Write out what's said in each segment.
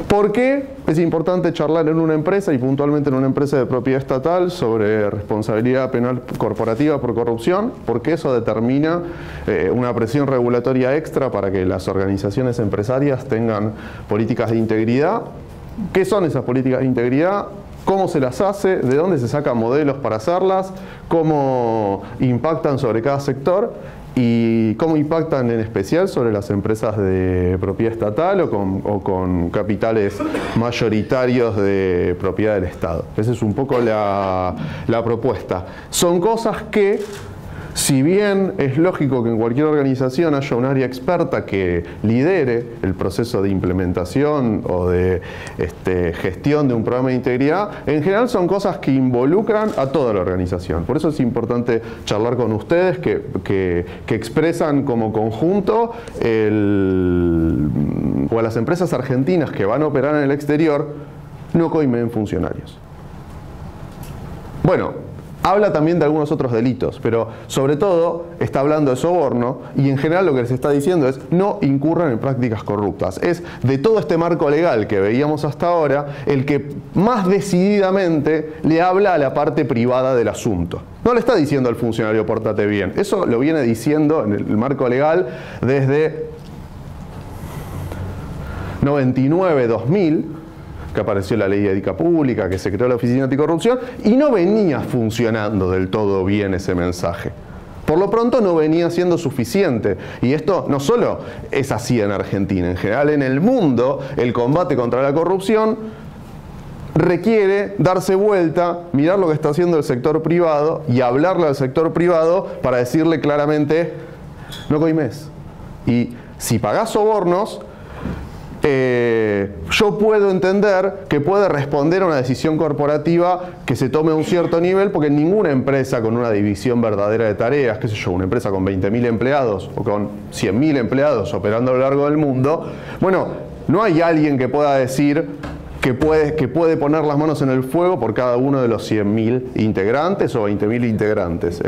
¿Por qué es importante charlar en una empresa y puntualmente en una empresa de propiedad estatal sobre responsabilidad penal corporativa por corrupción? Porque eso determina una presión regulatoria extra para que las organizaciones empresarias tengan políticas de integridad. ¿Qué son esas políticas de integridad? ¿Cómo se las hace? ¿De dónde se sacan modelos para hacerlas? ¿Cómo impactan sobre cada sector? ¿Y cómo impactan en especial sobre las empresas de propiedad estatal o con capitales mayoritarios de propiedad del Estado? Esa es un poco la propuesta. Son cosas que, si bien es lógico que en cualquier organización haya un área experta que lidere el proceso de implementación o de gestión de un programa de integridad, en general son cosas que involucran a toda la organización. Por eso es importante charlar con ustedes que expresan como conjunto o a las empresas argentinas que van a operar en el exterior no coimen funcionarios. Bueno, habla también de algunos otros delitos, pero sobre todo está hablando de soborno y en general lo que les está diciendo es no incurran en prácticas corruptas. Es de todo este marco legal que veíamos hasta ahora el que más decididamente le habla a la parte privada del asunto. No le está diciendo al funcionario pórtate bien, eso lo viene diciendo en el marco legal desde 99-2000, que apareció la ley de ética pública, que se creó la Oficina Anticorrupción, y no venía funcionando del todo bien ese mensaje. Por lo pronto no venía siendo suficiente. Y esto no solo es así en Argentina, en general en el mundo el combate contra la corrupción requiere darse vuelta, mirar lo que está haciendo el sector privado y hablarle al sector privado para decirle claramente no coimés. Y si pagás sobornos, yo puedo entender que puede responder a una decisión corporativa que se tome a un cierto nivel, porque ninguna empresa con una división verdadera de tareas, qué sé yo, una empresa con 20.000 empleados o con 100.000 empleados operando a lo largo del mundo, bueno, no hay alguien que pueda decir que puede poner las manos en el fuego por cada uno de los 100.000 integrantes o 20.000 integrantes.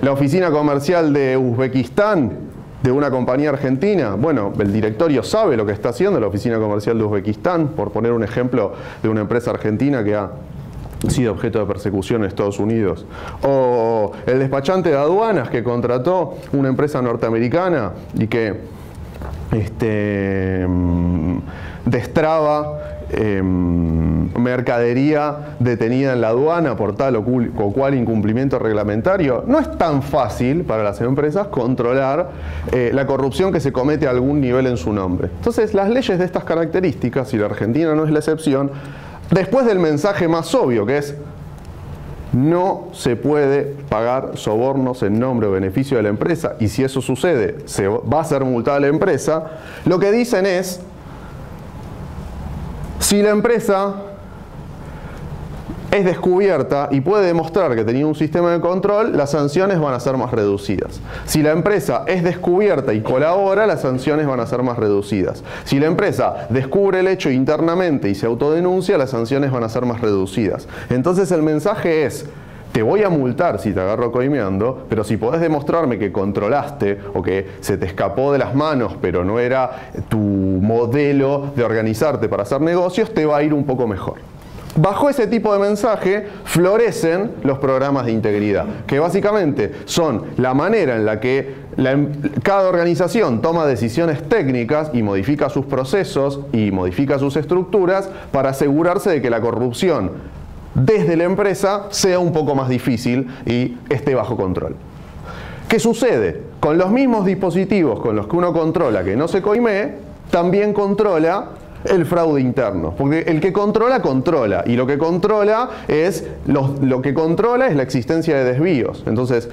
La oficina comercial de Uzbekistán, de una compañía argentina, bueno, el directorio sabe lo que está haciendo la oficina comercial de Uzbekistán, por poner un ejemplo de una empresa argentina que ha sido objeto de persecución en Estados Unidos. O el despachante de aduanas que contrató una empresa norteamericana y que destraba mercadería detenida en la aduana por tal o cual incumplimiento reglamentario. No es tan fácil para las empresas controlar la corrupción que se comete a algún nivel en su nombre. Entonces, las leyes de estas características, y la Argentina no es la excepción, después del mensaje más obvio, que es no se puede pagar sobornos en nombre o beneficio de la empresa, y si eso sucede, se va a ser multada la empresa, lo que dicen es: si la empresa es descubierta y puede demostrar que tenía un sistema de control, las sanciones van a ser más reducidas. Si la empresa es descubierta y colabora, las sanciones van a ser más reducidas. Si la empresa descubre el hecho internamente y se autodenuncia, las sanciones van a ser más reducidas. Entonces el mensaje es: te voy a multar si te agarro coimeando, pero si podés demostrarme que controlaste o que se te escapó de las manos, pero no era tu modelo de organizarte para hacer negocios, te va a ir un poco mejor. Bajo ese tipo de mensaje florecen los programas de integridad, que básicamente son la manera en la que cada organización toma decisiones técnicas y modifica sus procesos y modifica sus estructuras para asegurarse de que la corrupción desde la empresa sea un poco más difícil y esté bajo control. ¿Qué sucede? Con los mismos dispositivos con los que uno controla que no se coimee, también controla el fraude interno, porque el que controla, controla, y lo que controla es la existencia de desvíos. Entonces,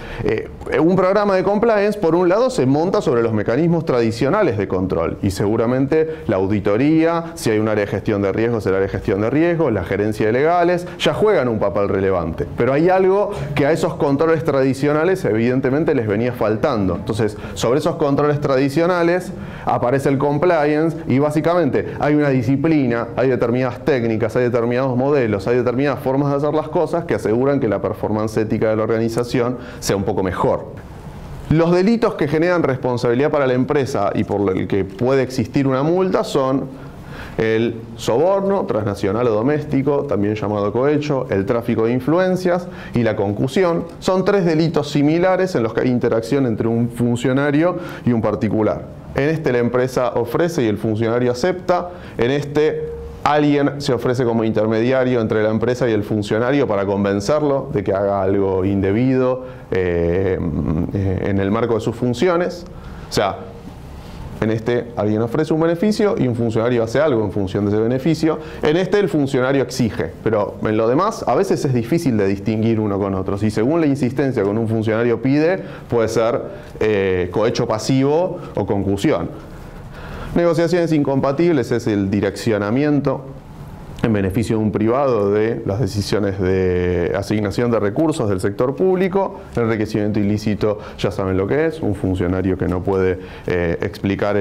un programa de compliance, por un lado, se monta sobre los mecanismos tradicionales de control, y seguramente la auditoría, si hay un área de gestión de riesgos, el área de gestión de riesgos, la gerencia de legales, ya juegan un papel relevante. Pero hay algo que a esos controles tradicionales evidentemente les venía faltando. Entonces, sobre esos controles tradicionales aparece el compliance, y básicamente hay una disciplina, hay determinadas técnicas, hay determinados modelos, hay determinadas formas de hacer las cosas que aseguran que la performance ética de la organización sea un poco mejor. Los delitos que generan responsabilidad para la empresa y por el que puede existir una multa son El soborno, transnacional o doméstico, también llamado cohecho, el tráfico de influencias y la concusión, son 3 delitos similares en los que hay interacción entre un funcionario y un particular. En este la empresa ofrece y el funcionario acepta, en este alguien se ofrece como intermediario entre la empresa y el funcionario para convencerlo de que haga algo indebido en el marco de sus funciones. O sea, en este alguien ofrece un beneficio y un funcionario hace algo en función de ese beneficio. En este el funcionario exige, pero en lo demás a veces es difícil de distinguir uno con otro. Si según la insistencia con un funcionario pide, puede ser cohecho pasivo o concusión. Negociaciones incompatibles es el direccionamiento en beneficio de un privado de las decisiones de asignación de recursos del sector público. Enriquecimiento ilícito, ya saben lo que es, un funcionario que no puede explicar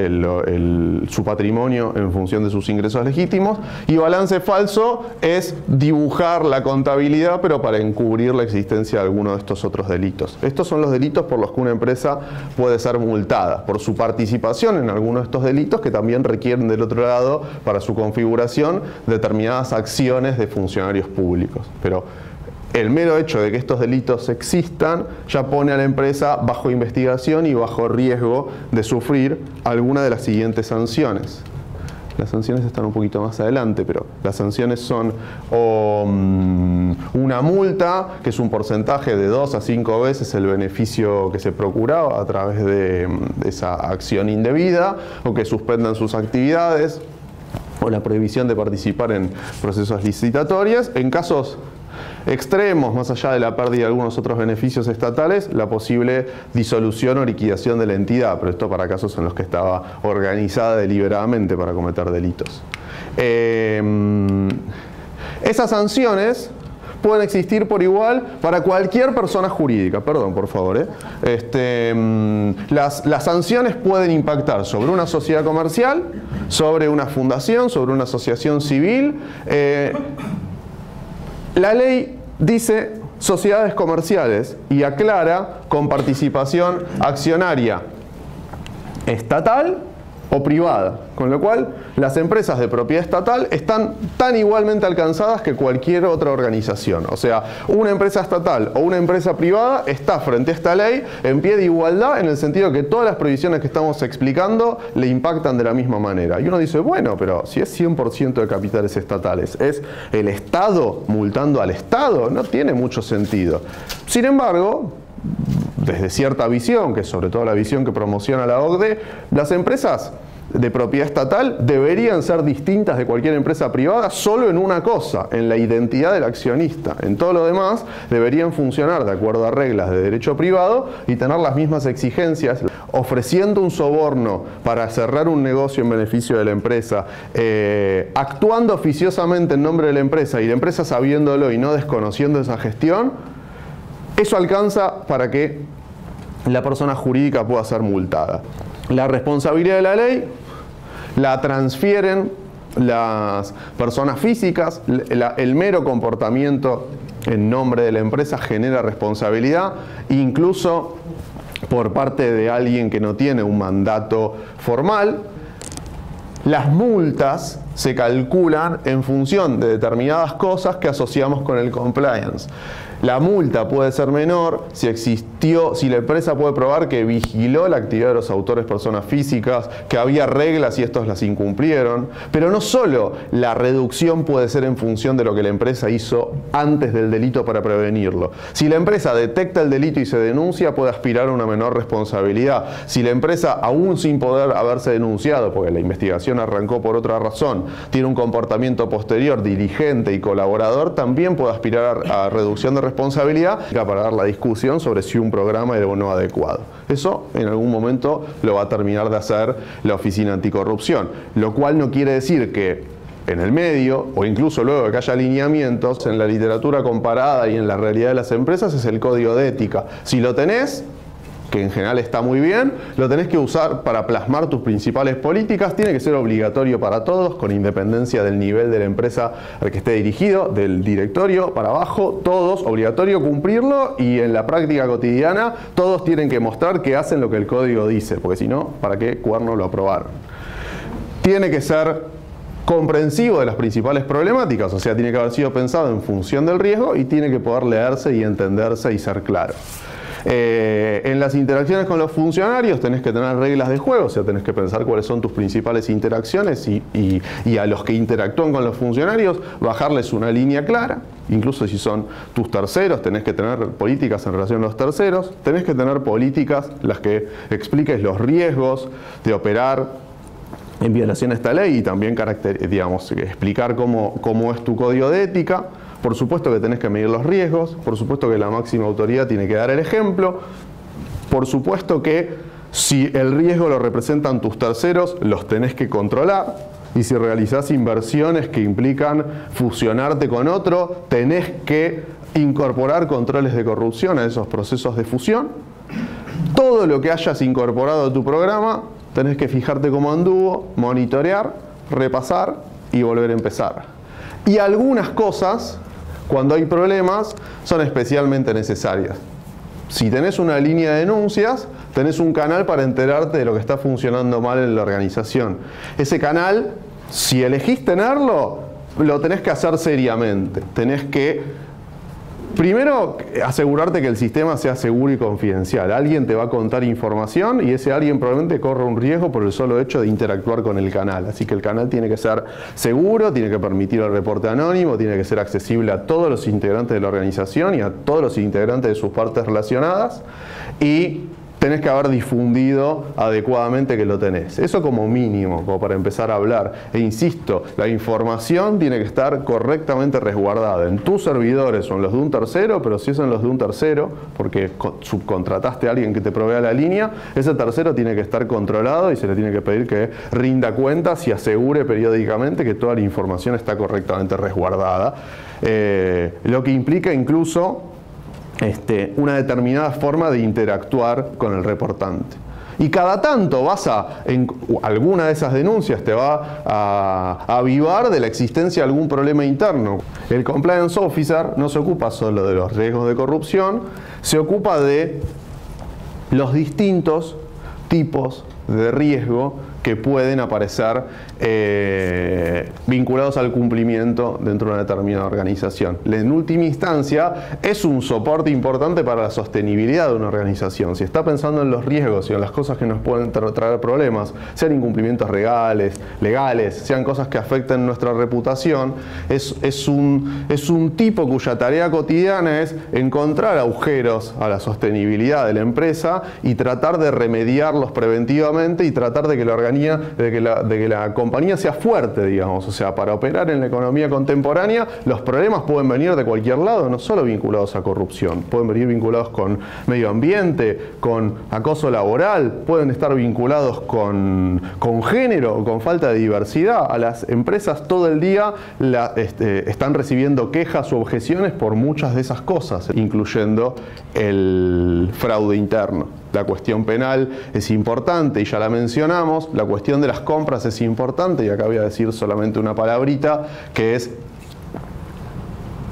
su patrimonio en función de sus ingresos legítimos. Y balance falso es dibujar la contabilidad, pero para encubrir la existencia de alguno de estos otros delitos. Estos son los delitos por los que una empresa puede ser multada, por su participación en alguno de estos delitos que también requieren del otro lado, para su configuración, determinadas acciones de funcionarios públicos. Pero el mero hecho de que estos delitos existan ya pone a la empresa bajo investigación y bajo riesgo de sufrir alguna de las siguientes sanciones. Las sanciones están un poquito más adelante, pero las sanciones son una multa, que es un porcentaje de 2 a 5 veces el beneficio que se procuraba a través de esa acción indebida, o que suspendan sus actividades, o la prohibición de participar en procesos licitatorios. En casos extremos, más allá de la pérdida de algunos otros beneficios estatales, la posible disolución o liquidación de la entidad, pero esto para casos en los que estaba organizada deliberadamente para cometer delitos. Esas sanciones pueden existir por igual para cualquier persona jurídica. Perdón, por favor. Las sanciones pueden impactar sobre una sociedad comercial, sobre una fundación, sobre una asociación civil. La ley dice sociedades comerciales y aclara con participación accionaria estatal o privada, con lo cual las empresas de propiedad estatal están tan igualmente alcanzadas que cualquier otra organización. O sea, una empresa estatal o una empresa privada está frente a esta ley en pie de igualdad, en el sentido de que todas las provisiones que estamos explicando le impactan de la misma manera. Y uno dice, bueno, pero si es 100% de capitales estatales, ¿es el Estado multando al Estado? No tiene mucho sentido. Sin embargo, desde cierta visión, que es sobre todo la visión que promociona la OCDE, las empresas de propiedad estatal deberían ser distintas de cualquier empresa privada solo en una cosa, en la identidad del accionista. En todo lo demás deberían funcionar de acuerdo a reglas de derecho privado y tener las mismas exigencias. Ofreciendo un soborno para cerrar un negocio en beneficio de la empresa, actuando oficiosamente en nombre de la empresa y la empresa sabiéndolo y no desconociendo esa gestión, eso alcanza para que la persona jurídica pueda ser multada. La responsabilidad de la ley la transfieren las personas físicas. El mero comportamiento en nombre de la empresa genera responsabilidad, incluso por parte de alguien que no tiene un mandato formal. Las multas se calculan en función de determinadas cosas que asociamos con el compliance. La multa puede ser menor si la empresa puede probar que vigiló la actividad de los autores personas físicas, que había reglas y estos las incumplieron. Pero no solo la reducción puede ser en función de lo que la empresa hizo antes del delito para prevenirlo. Si la empresa detecta el delito y se denuncia, puede aspirar a una menor responsabilidad. Si la empresa, aún sin poder haberse denunciado, porque la investigación arrancó por otra razón, tiene un comportamiento posterior, diligente y colaborador, también puede aspirar a reducción de responsabilidad para dar la discusión sobre si un programa era o no adecuado. Eso en algún momento lo va a terminar de hacer la Oficina Anticorrupción, lo cual no quiere decir que en el medio, o incluso luego de que haya alineamientos, en la literatura comparada y en la realidad de las empresas es el código de ética. Si lo tenés, que en general está muy bien, lo tenés que usar para plasmar tus principales políticas. Tiene que ser obligatorio para todos, con independencia del nivel de la empresa al que esté dirigido, del directorio para abajo, todos, obligatorio cumplirlo, y en la práctica cotidiana todos tienen que mostrar que hacen lo que el código dice, porque si no, ¿para qué cuerno lo aprobaron? Tiene que ser comprensivo de las principales problemáticas, o sea, tiene que haber sido pensado en función del riesgo y tiene que poder leerse y entenderse y ser claro. En las interacciones con los funcionarios tenés que tener reglas de juego, o sea, tenés que pensar cuáles son tus principales interacciones y a los que interactúan con los funcionarios bajarles una línea clara. Incluso si son tus terceros, tenés que tener políticas en relación a los terceros, tenés que tener políticas las que expliques los riesgos de operar en violación a esta ley y también explicar cómo es tu código de ética. Por supuesto que tenés que medir los riesgos, por supuesto que la máxima autoridad tiene que dar el ejemplo, por supuesto que si el riesgo lo representan tus terceros, los tenés que controlar, y si realizás inversiones que implican fusionarte con otro, tenés que incorporar controles de corrupción a esos procesos de fusión. Todo lo que hayas incorporado a tu programa, tenés que fijarte cómo anduvo, monitorear, repasar y volver a empezar. Y algunas cosas, cuando hay problemas, son especialmente necesarias. Si tenés una línea de denuncias, tenés un canal para enterarte de lo que está funcionando mal en la organización. Ese canal, si elegís tenerlo, lo tenés que hacer seriamente. Tenés que, primero, asegurarte que el sistema sea seguro y confidencial. Alguien te va a contar información y ese alguien probablemente corre un riesgo por el solo hecho de interactuar con el canal. Así que el canal tiene que ser seguro, tiene que permitir el reporte anónimo, tiene que ser accesible a todos los integrantes de la organización y a todos los integrantes de sus partes relacionadas. Y tenés que haber difundido adecuadamente que lo tenés. Eso como mínimo, como para empezar a hablar. E insisto, la información tiene que estar correctamente resguardada en tus servidores o en los de un tercero, pero si es en los de un tercero, porque subcontrataste a alguien que te provea la línea, ese tercero tiene que estar controlado y se le tiene que pedir que rinda cuentas y asegure periódicamente que toda la información está correctamente resguardada. Lo que implica incluso una determinada forma de interactuar con el reportante. Y cada tanto en alguna de esas denuncias te va a avivar de la existencia de algún problema interno. El Compliance Officer no se ocupa solo de los riesgos de corrupción, se ocupa de los distintos tipos de riesgo que pueden aparecer vinculados al cumplimiento dentro de una determinada organización. En última instancia, es un soporte importante para la sostenibilidad de una organización. Si está pensando en los riesgos y en las cosas que nos pueden traer problemas, sean incumplimientos legales, sean cosas que afecten nuestra reputación, es un tipo cuya tarea cotidiana es encontrar agujeros a la sostenibilidad de la empresa y tratar de remediarlos preventivamente y tratar de que la compañía sea fuerte, digamos. O sea, para operar en la economía contemporánea, los problemas pueden venir de cualquier lado, no solo vinculados a corrupción. Pueden venir vinculados con medio ambiente, con acoso laboral, pueden estar vinculados con género, con falta de diversidad. A las empresas todo el día están recibiendo quejas u objeciones por muchas de esas cosas, incluyendo el fraude interno. La cuestión penal es importante y ya la mencionamos, la cuestión de las compras es importante y acá voy a decir solamente una palabrita, que es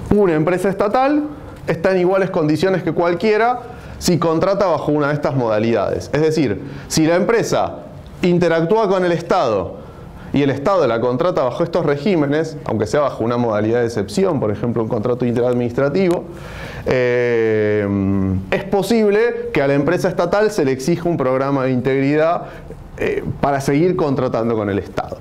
una empresa estatal está en iguales condiciones que cualquiera si contrata bajo una de estas modalidades. Es decir, si la empresa interactúa con el Estado y el Estado la contrata bajo estos regímenes, aunque sea bajo una modalidad de excepción, por ejemplo un contrato interadministrativo, es posible que a la empresa estatal se le exija un programa de integridad para seguir contratando con el Estado.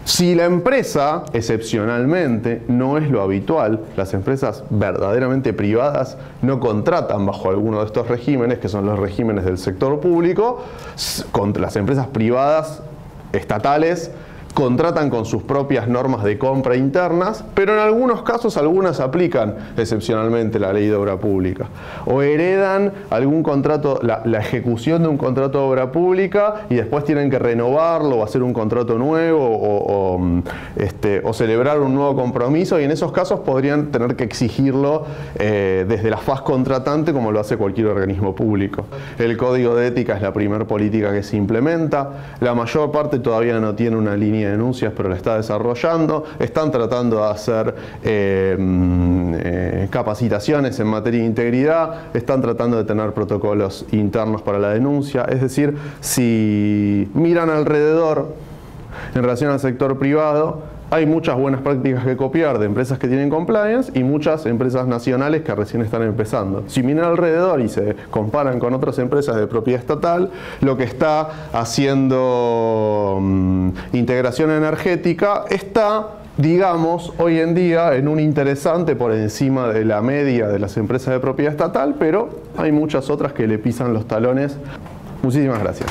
Si la empresa, excepcionalmente, no es lo habitual, las empresas verdaderamente privadas no contratan bajo alguno de estos regímenes, que son los regímenes del sector público, las empresas privadas estatales contratan con sus propias normas de compra internas, pero en algunos casos algunas aplican excepcionalmente la ley de obra pública o heredan algún contrato, la ejecución de un contrato de obra pública y después tienen que renovarlo o hacer un contrato nuevo o celebrar un nuevo compromiso, y en esos casos podrían tener que exigirlo desde la faz contratante, como lo hace cualquier organismo público. El código de ética es la primera política que se implementa. La mayor parte todavía no tiene una línea de denuncias, pero la está desarrollando. Están tratando de hacer capacitaciones en materia de integridad, están tratando de tener protocolos internos para la denuncia. Es decir, si miran alrededor en relación al sector privado, hay muchas buenas prácticas que copiar de empresas que tienen compliance y muchas empresas nacionales que recién están empezando. Si miran alrededor y se comparan con otras empresas de propiedad estatal, lo que está haciendo integración energética está, digamos, hoy en día en un interesante por encima de la media de las empresas de propiedad estatal, pero hay muchas otras que le pisan los talones. Muchísimas gracias.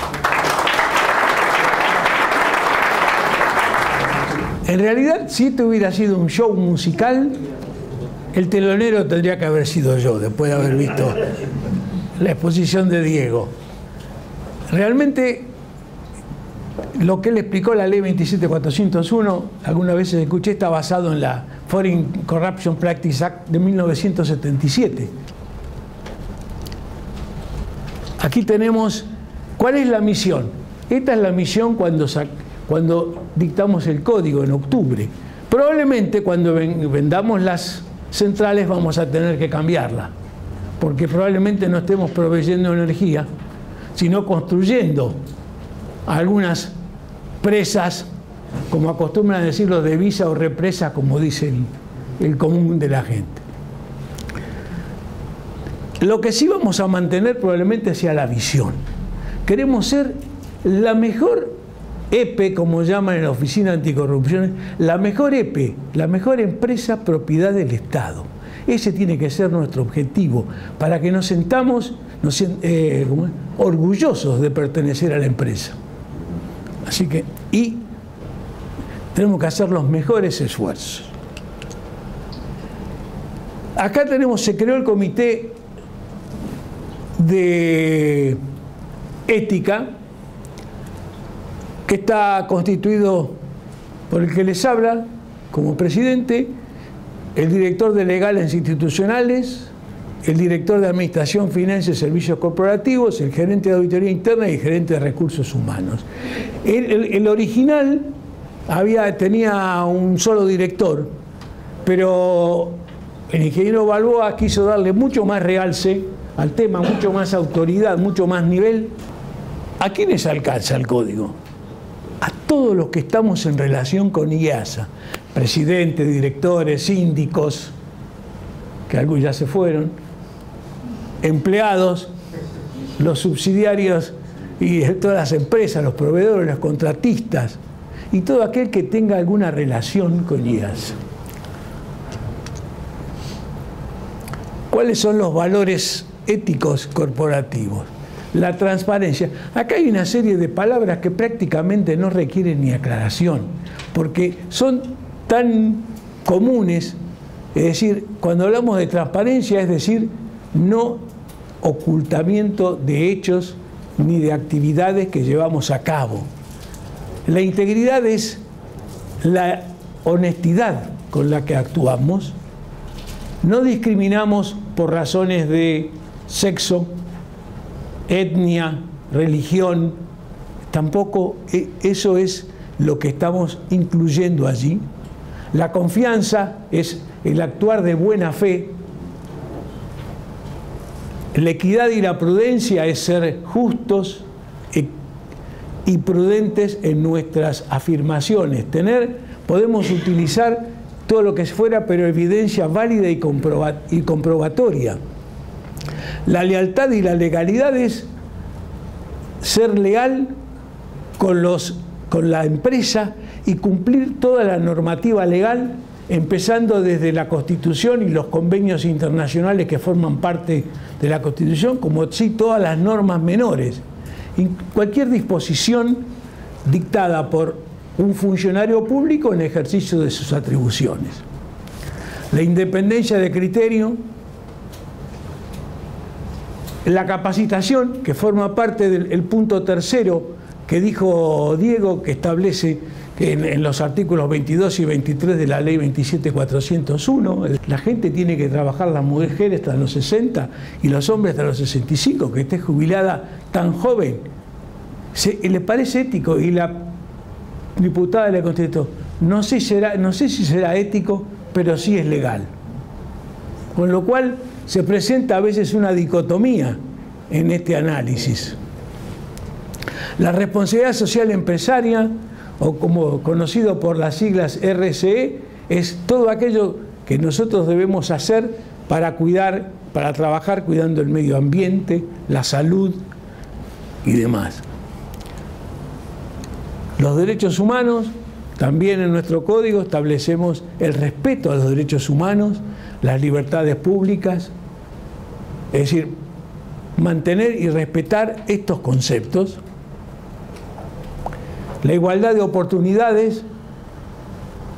En realidad, si esto hubiera sido un show musical, el telonero tendría que haber sido yo, después de haber visto la exposición de Diego. Realmente, lo que él explicó, la ley 27401, algunas veces escuché, está basado en la Foreign Corruption Practice Act de 1977. Aquí tenemos, ¿cuál es la misión? Esta es la misión cuando dictamos el código en octubre. Probablemente cuando vendamos las centrales vamos a tener que cambiarla, porque probablemente no estemos proveyendo energía, sino construyendo algunas presas, como acostumbran a decirlo, de visa o represa, como dice el común de la gente. Lo que sí vamos a mantener probablemente sea la visión. Queremos ser la mejor EPE, como llaman en la Oficina Anticorrupción, la mejor EPE, la mejor empresa propiedad del Estado. Ese tiene que ser nuestro objetivo, para que nos sentamos orgullosos de pertenecer a la empresa. Así que, y tenemos que hacer los mejores esfuerzos. Acá se creó el comité de ética, que está constituido por el que les habla como presidente, el director de legales institucionales, el director de administración, finanzas y servicios corporativos, el gerente de auditoría interna y el gerente de recursos humanos. El original tenía un solo director, pero el ingeniero Balboa quiso darle mucho más realce al tema, mucho más autoridad, mucho más nivel. ¿A quiénes alcanza el código? A todos los que estamos en relación con IEASA, presidentes, directores, síndicos, que algunos ya se fueron, empleados, los subsidiarios y todas las empresas, los proveedores, los contratistas y todo aquel que tenga alguna relación con IEASA. ¿Cuáles son los valores éticos corporativos? La transparencia. Acá hay una serie de palabras que prácticamente no requieren ni aclaración, porque son tan comunes. Es decir, cuando hablamos de transparencia, es decir, no ocultamiento de hechos ni de actividades que llevamos a cabo. La integridad es la honestidad con la que actuamos. No discriminamos por razones de sexo, etnia, religión, tampoco eso es lo que estamos incluyendo allí. La confianza es el actuar de buena fe. La equidad y la prudencia es ser justos y prudentes en nuestras afirmaciones. Podemos utilizar todo lo que fuera, pero evidencia válida y comprobatoria. La lealtad y la legalidad es ser leal con la empresa y cumplir toda la normativa legal, empezando desde la Constitución y los convenios internacionales que forman parte de la Constitución, como sí todas las normas menores. Y cualquier disposición dictada por un funcionario público en ejercicio de sus atribuciones. La independencia de criterio, la capacitación, que forma parte del punto tercero que dijo Diego, que establece que en los artículos 22 y 23 de la ley 27401, la gente tiene que trabajar, las mujeres hasta los 60 y los hombres hasta los 65, que esté jubilada tan joven. ¿Le parece ético? Y la diputada le contestó, no sé si será ético, pero sí es legal. Con lo cual se presenta a veces una dicotomía en este análisis. La responsabilidad social empresaria, o como conocido por las siglas RCE, es todo aquello que nosotros debemos hacer para trabajar cuidando el medio ambiente, la salud y demás. Los derechos humanos, también en nuestro código establecemos el respeto a los derechos humanos, las libertades públicas, es decir, mantener y respetar estos conceptos. La igualdad de oportunidades,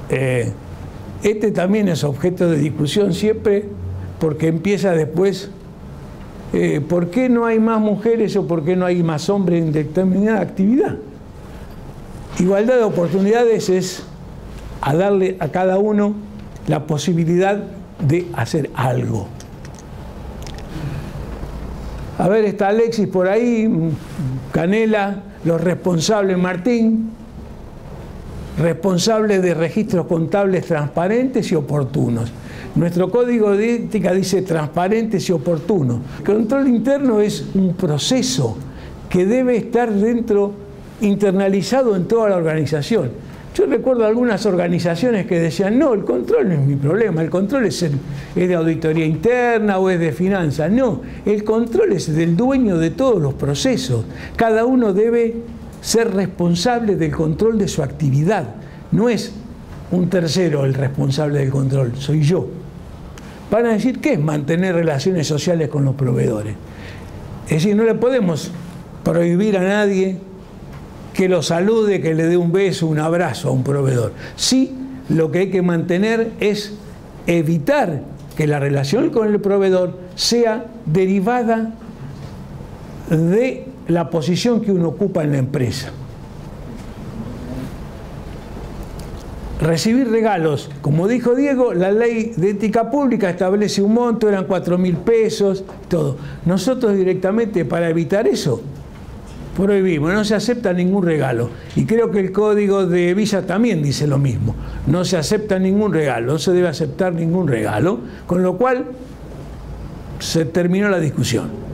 este también es objeto de discusión siempre, porque empieza después, ¿por qué no hay más mujeres o por qué no hay más hombres en determinada actividad? Igualdad de oportunidades es a darle a cada uno la posibilidad de hacer algo. A ver, está Alexis por ahí, Canela, los responsables, Martín, responsables de registros contables transparentes y oportunos. Nuestro código de ética dice transparentes y oportunos. El control interno es un proceso que debe estar internalizado en toda la organización. Yo recuerdo algunas organizaciones que decían, no, el control no es mi problema, el control es de auditoría interna o es de finanzas. No, el control es del dueño de todos los procesos. Cada uno debe ser responsable del control de su actividad. No es un tercero el responsable del control, soy yo. Van a decir, ¿qué es mantener relaciones sociales con los proveedores? Es decir, no le podemos prohibir a nadie que lo salude, que le dé un beso, un abrazo a un proveedor. Sí, lo que hay que mantener es evitar que la relación con el proveedor sea derivada de la posición que uno ocupa en la empresa. Recibir regalos, como dijo Diego, la ley de ética pública establece un monto, eran 4.000 pesos, todo. Nosotros directamente, para evitar eso, prohibimos, no se acepta ningún regalo. Y creo que el código de Visa también dice lo mismo. No se acepta ningún regalo, no se debe aceptar ningún regalo, con lo cual se terminó la discusión.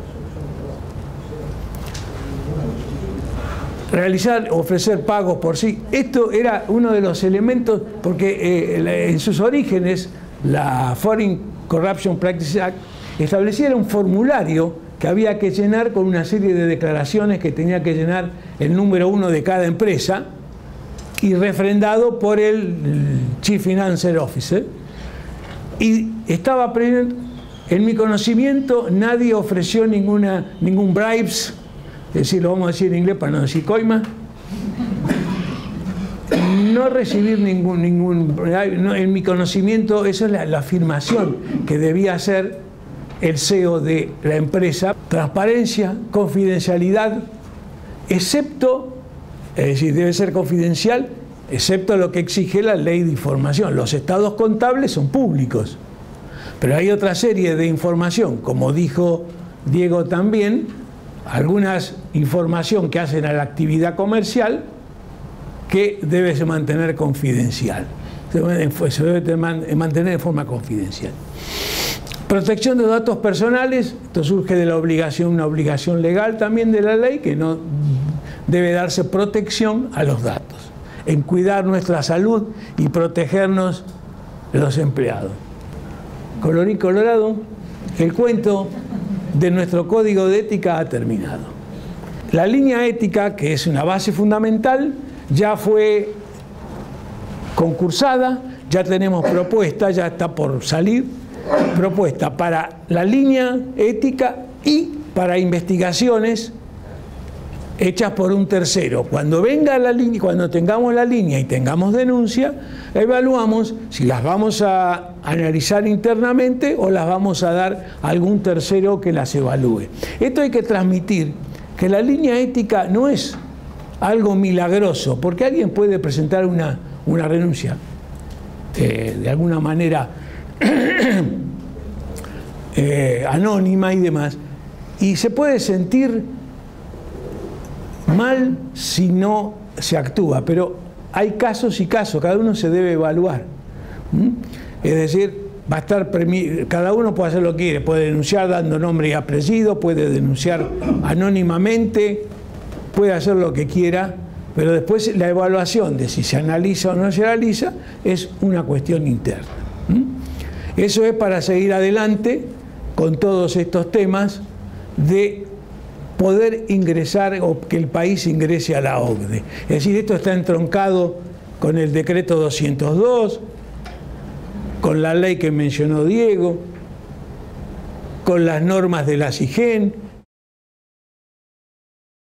Realizar, ofrecer pagos por sí. Esto era uno de los elementos, porque en sus orígenes la Foreign Corruption Practices Act establecía un formulario que había que llenar con una serie de declaraciones que tenía que llenar el número 1 de cada empresa y refrendado por el Chief Financial Officer. Y estaba en mi conocimiento, nadie ofreció ningún bribes, es decir, lo vamos a decir en inglés para no decir coima, no recibir en mi conocimiento, esa es la afirmación que debía hacer el CEO de la empresa. Transparencia, confidencialidad, excepto, es decir, debe ser confidencial, excepto lo que exige la ley de información. Los estados contables son públicos, pero hay otra serie de información, como dijo Diego también, algunas información que hacen a la actividad comercial que debe mantener confidencial. Se debe mantener de forma confidencial. Protección de datos personales, esto surge de la obligación, una obligación legal también de la ley, que no debe darse protección a los datos, en cuidar nuestra salud y protegernos de los empleados. Colorín colorado, el cuento de nuestro código de ética ha terminado. La línea ética, que es una base fundamental, ya fue concursada, ya tenemos propuesta, ya está por salir, propuesta para la línea ética y para investigaciones hechas por un tercero. Cuando venga la línea, cuando tengamos la línea y tengamos denuncia, evaluamos si las vamos a analizar internamente o las vamos a dar a algún tercero que las evalúe. Esto hay que transmitir, que la línea ética no es algo milagroso, porque alguien puede presentar una renuncia de alguna manera anónima y demás, y se puede sentir mal si no se actúa, pero hay casos y casos, cada uno se debe evaluar. Es decir, va a estar cada uno puede hacer lo que quiere, puede denunciar dando nombre y apellido, puede denunciar anónimamente, puede hacer lo que quiera, pero después la evaluación de si se analiza o no se analiza es una cuestión interna. Eso es para seguir adelante con todos estos temas de poder ingresar o que el país ingrese a la OCDE. Es decir, esto está entroncado con el decreto 202, con la ley que mencionó Diego, con las normas de la SIGEN,